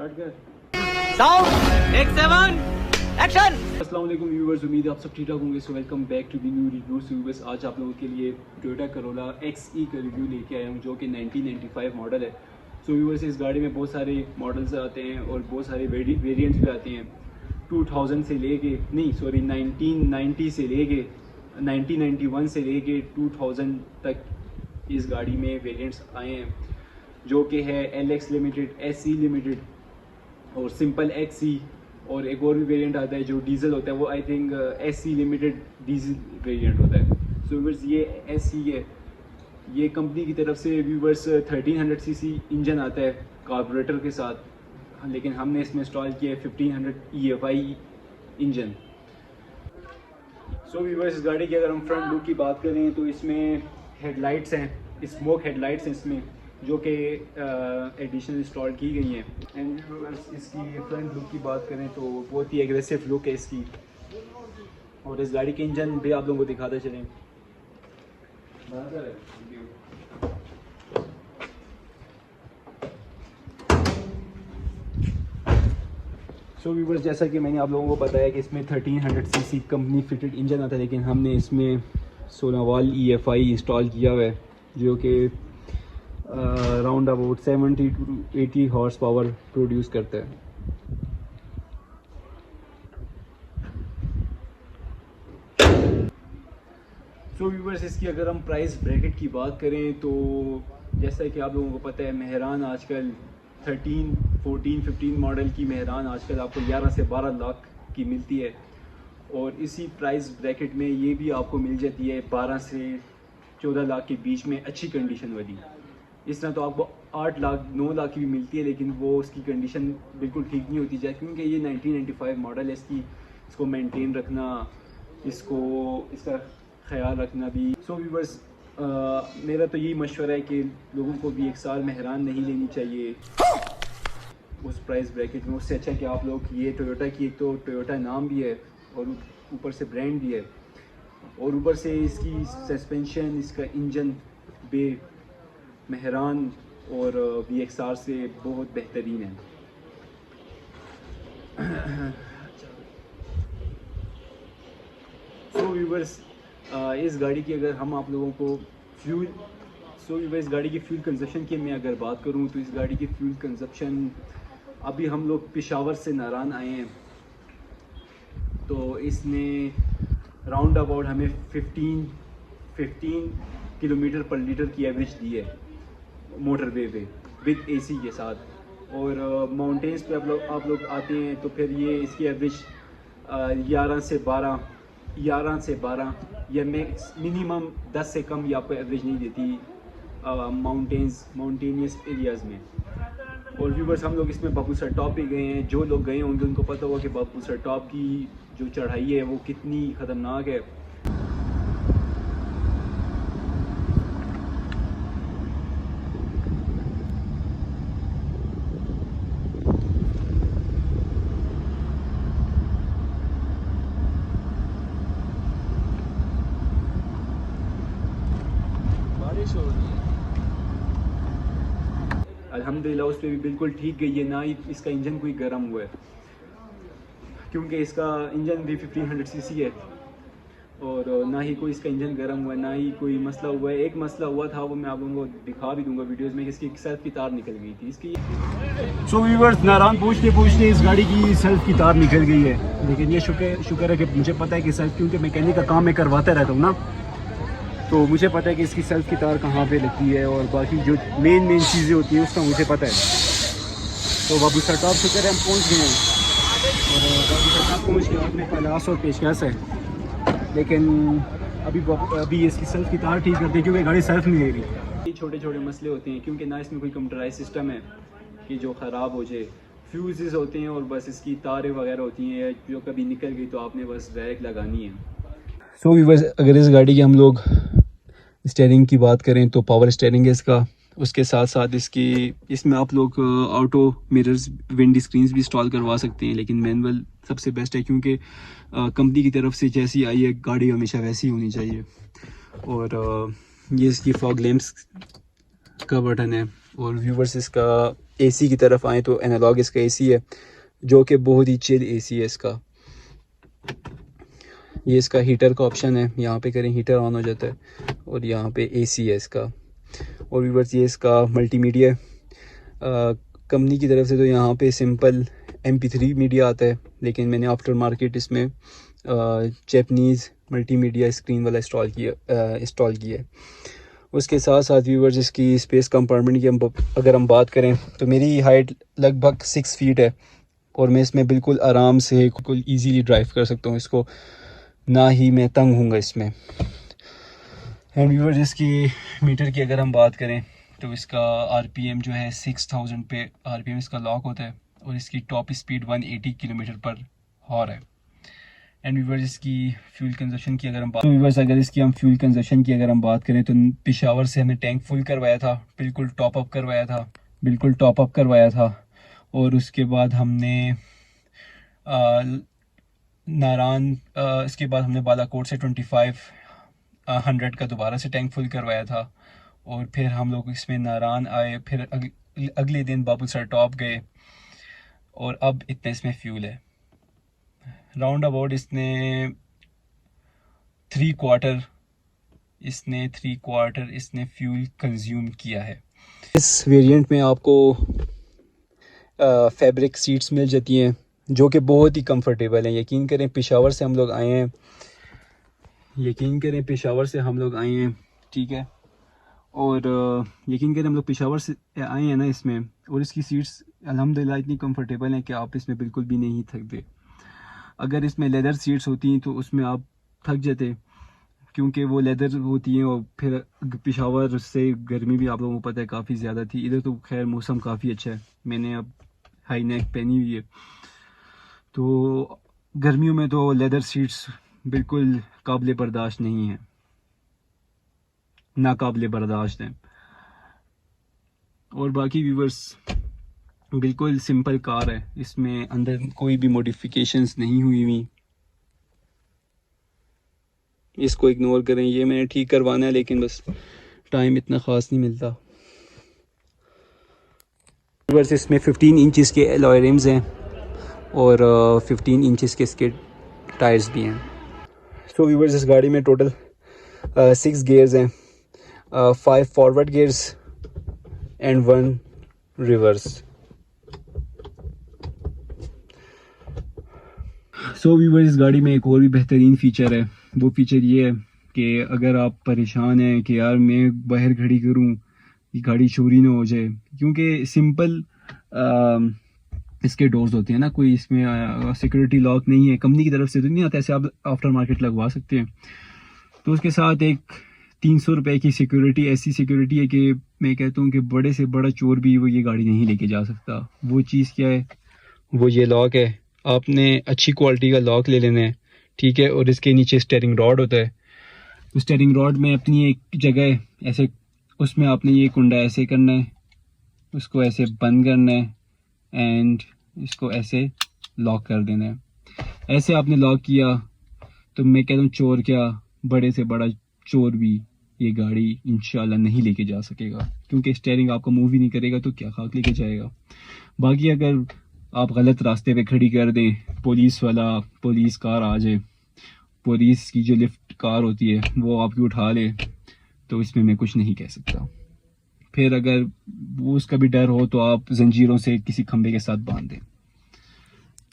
Sound take 7 action. अस्सलाम वालेकुम viewers, उम्मीद है आप सब ठीक ठाक होंगे। So welcome back to the new reviews viewers. आज आप लोगों के लिए टोयोटा करोला XE का रिव्यू लेके आया हूँ जो कि 1995 मॉडल है। सो व्यूअर्स, इस गाड़ी में बहुत सारे मॉडल्स आते हैं और बहुत सारे वेरिएंट्स भी आते हैं। 2000 से लेके 1990 से लेके 1991 से लेके 2000 तक इस गाड़ी में वेरिएंट्स आए हैं, जो कि है LX लिमिटेड, SE लिमिटेड और सिंपल XE, और एक और भी वेरिएंट आता है जो डीजल होता है, वो I think SE limited diesel variant होता है। सो व्यूअर्स, ये SE है, ये कंपनी की तरफ से व्यूअर्स 1300 सीसी इंजन आता है कार्बोरेटर के साथ, लेकिन हमने इसमें इंस्टॉल किया है 1500 EFI इंजन। सो व्यूअर्स, इस गाड़ी की अगर हम फ्रंट लुक की बात करें तो इसमें हेडलाइट्स हैं, स्मोक हेडलाइट्स हैं इसमें, जो कि एडिशनल इंस्टॉल की गई हैं। एंड इसकी फ्रंट लुक की बात करें तो बहुत ही एग्रेसिव लुक है इसकी, और इस गाड़ी के इंजन भी आप लोगों को दिखाते चलें। सो व्यूअर्स, जैसा कि मैंने आप लोगों को बताया कि इसमें 1300 सीसी कंपनी फिटेड इंजन आता है, लेकिन हमने इसमें 16 वाल EFI इंस्टॉल किया हुआ है, जो कि around about 70 to 80 horse power produce करता है। सो व्यूअर्स, इसकी अगर हम प्राइस ब्रैकेट की बात करें तो जैसा कि आप लोगों को पता है, मेहरान आजकल 13, 14, 15 मॉडल की मेहरान आजकल आपको 11 से 12 लाख की मिलती है, और इसी प्राइस ब्रैकेट में ये भी आपको मिल जाती है 12 से 14 लाख के बीच में अच्छी कंडीशन वाली। इस तरह तो आपको 8 लाख 9 लाख की भी मिलती है, लेकिन वो उसकी कंडीशन बिल्कुल ठीक नहीं होती है, क्योंकि ये 1995 मॉडल है। इसको मेंटेन रखना, इसका ख्याल रखना भी। सो व्यूअर्स, मेरा तो यही मशवरा है कि लोगों को भी एक साल मेहरान नहीं लेनी चाहिए उस प्राइस ब्रैकेट में। उससे अच्छा कि आप लोग ये टोयोटा की, एक तो टोयोटा नाम भी है और ऊपर से ब्रांड भी है, और ऊपर से इसकी सस्पेंशन, इसका इंजन बे मेहरान और VXR से बहुत बेहतरीन है। सो व्यूअर्स, इस गाड़ी की अगर हम आप लोगों को इस गाड़ी की फ्यूल कंजप्शन की मैं अगर बात करूं तो इस गाड़ी की फ्यूल कंजप्शन, अभी हम लोग पेशावर से नारायण आए हैं तो इसने राउंड अबाउट हमें 15 किलोमीटर पर लीटर की एवरेज दी है मोटरवे पे विद AC के साथ। और माउंटेन्स पे आप लोग आते हैं तो फिर ये इसकी एवरेज 11 से 12 या मिनिमम 10 से कम ये आपको एवरेज नहीं देती माउंटेनियस एरियाज़ में। और व्यूवर्स, हम लोग इसमें बाबू सर टॉप पे गए हैं। जो लोग गए होंगे उनको पता होगा कि बाबू सर टॉप की जो चढ़ाई है वो कितनी ख़तरनाक है। बारिश हो रही है, अल्हम्दुलिल्लाह उस पर भी बिल्कुल ठीक गई है। ना ही इसका इंजन कोई गर्म हुआ है, क्योंकि इसका इंजन भी 1500 सीसी है, और ना ही कोई इसका इंजन गर्म हुआ है, ना ही कोई मसला हुआ है। एक मसला हुआ था, वो मैं आप लोगों को दिखा भी दूंगा वीडियोस में, कि इसकी सेल्फ की तार निकल गई थी इसकी। सो व्यूअर्स, नारायण पूछते इस गाड़ी की सेल्फ की तार निकल गई है, लेकिन ये शुक्र है कि मुझे पता है कि सेल्फ, क्योंकि मैकेनिक का काम मैं करवाता रहता हूँ ना, तो मुझे पता है कि इसकी सेल्फ की तार कहाँ पे लगती है, और बाकी जो मेन चीज़ें होती हैं उसका मुझे पता है। तो बाबू सर टॉप शुक्र है हम पहुँच गए हैं, और बाबू सर टॉप पहुँच के अपने पलास और पेशकश है, लेकिन अभी इसकी सेल्फ की तार ठीक करते हैं, क्योंकि गाड़ी सेल्फ नहीं ले रही। ये छोटे छोटे मसले होते हैं, क्योंकि ना इसमें कोई कंप्यूटराइज सिस्टम है कि जो ख़राब हो जाए। फ्यूज़ होते हैं और बस इसकी तारें वगैरह होती हैं, जो कभी निकल गई तो आपने बस डायरेक्ट लगानी है। सो व्यूअर्स, अगर इस गाड़ी की हम लोग स्टीयरिंग की बात करें तो पावर स्टीयरिंग है इसका। उसके साथ साथ इसमें आप लोग ऑटो मिरर्स, विंड स्क्रीन्स भी इंस्टॉल करवा सकते हैं, लेकिन मैनुअल सबसे बेस्ट है, क्योंकि कंपनी की तरफ से जैसी आई है गाड़ी हमेशा वैसी होनी चाहिए। और ये इसकी फॉग लैंप्स का बटन है, और व्यूवर्स इसका एसी की तरफ आए तो एनालॉग इसका एसी है, जो कि बहुत ही चिल एसी है इसका। ये इसका हीटर का ऑप्शन है, यहाँ पे करें हीटर ऑन हो जाता है, और यहाँ पे एसी है इसका। और व्यूवर्स ये इसका मल्टीमीडिया कंपनी की तरफ से तो यहाँ पे सिंपल MP3 मीडिया आता है, लेकिन मैंने आफ्टर मार्केट इसमें जैपनीज़ मल्टीमीडिया स्क्रीन वाला इंस्टॉल किया है। उसके साथ साथ व्यूवर्स इसकी स्पेस कंपार्टमेंट की अगर हम बात करें तो मेरी हाइट लगभग 6 फीट है, और मैं इसमें बिल्कुल आराम से बिल्कुल ईजीली ड्राइव कर सकता हूँ इसको, ना ही मैं तंग हूँगा इसमें। एंड व्यूवर्स इसकी मीटर की अगर हम बात करें तो इसका RPM जो है 6000 पे RPM इसका लॉक होता है, और इसकी टॉप स्पीड 180 किलोमीटर पर हॉर है। एंड व्यूवर्स इसकी फ्यूल कंजप्शन की अगर हम बात फ्यूल कंजप्शन की अगर हम बात करें तो पेशावर से हमने टैंक फुल करवाया था, बिल्कुल टॉप अप करवाया था। और उसके बाद हमने नारान इसके बाद हमने बालाकोट से 2500 का दोबारा से टैंक फुल करवाया था। और फिर हम लोग इसमें नारान आए, फिर अगले दिन बाबूसर टॉप गए, और अब इतना इसमें फ्यूल है। राउंड अबाउट इसने 3/4 इसने फ्यूल कंज्यूम किया है। इस वेरिएंट में आपको फैब्रिक सीट्स मिल जाती हैं, जो कि बहुत ही कंफर्टेबल हैं। यकीन करें पेशावर से हम लोग आए हैं, ठीक है, और यकीन करें हम लोग पेशावर से आए हैं ना इसमें, और इसकी सीट्स अल्हम्दुलिल्लाह इतनी कंफर्टेबल हैं कि आप इसमें बिल्कुल भी नहीं थकते। अगर इसमें लेदर सीट्स होती तो उसमें आप थक जाते, क्योंकि वो लेदर होती हैं। और फिर पेशावर से गर्मी भी आप लोगों को पता है काफ़ी ज़्यादा थी। इधर तो खैर मौसम काफ़ी अच्छा है, मैंने अब हाई नेक पहनी हुई है, तो गर्मियों में तो लेदर सीट्स बिल्कुल काबिल बर्दाश्त नहीं है, नाकाबिल बर्दाश्त है। और बाकी व्यूवर्स बिल्कुल सिंपल कार है, इसमें अंदर कोई भी मॉडिफिकेशंस नहीं हुई हुई। इसको इग्नोर करें, ये मैंने ठीक करवाना है, लेकिन बस टाइम इतना ख़ास नहीं मिलता। व्यूवर्स इसमें 15 इंचेस के अलॉय रिम्स हैं, और 15 इंचेस के इसके टायर्स भी हैं। सो व्यूवर्स इस गाड़ी में टोटल 6 गियर्स हैं, 5 forward gears and 1 reverse. So viewers इस गाड़ी में एक और भी बेहतरीन फ़ीचर है। वो फ़ीचर ये है कि अगर आप परेशान हैं कि यार मैं बाहर खड़ी करूं, ये गाड़ी चोरी ना हो जाए, क्योंकि सिंपल इसके डोर्स होते हैं ना, कोई इसमें सिक्योरिटी लॉक नहीं है, कंपनी की तरफ से तो नहीं आता, ऐसे आप आफ्टर मार्केट लगवा सकते हैं। तो उसके साथ एक 300 रुपये की सिक्योरिटी, ऐसी सिक्योरिटी है कि मैं कहता हूँ कि बड़े से बड़ा चोर भी वो ये गाड़ी नहीं लेके जा सकता। वो चीज़ क्या है, वो ये लॉक है। आपने अच्छी क्वालिटी का लॉक ले लेना है, ठीक है, और इसके नीचे स्टीयरिंग रॉड होता है। तो स्टीयरिंग रॉड में अपनी एक जगह ऐसे, उसमें आपने ये कुंडा ऐसे करना है, उसको ऐसे बंद करना है, एंड इसको ऐसे लॉक कर देना है। ऐसे आपने लॉक किया तो मैं कहता हूँ चोर क्या, बड़े से बड़ा चोर भी ये गाड़ी इंशाल्लाह नहीं लेके जा सकेगा, क्योंकि स्टीयरिंग आपका मूव ही नहीं करेगा तो क्या खाक लेके जाएगा। बाकी अगर आप गलत रास्ते पे खड़ी कर दें, पुलिस कार आ जाए, पुलिस की जो लिफ्ट कार होती है वो आपकी उठा ले, तो इसमें मैं कुछ नहीं कह सकता। फिर अगर वो उसका भी डर हो तो आप जंजीरों से किसी खंबे के साथ बांध दें।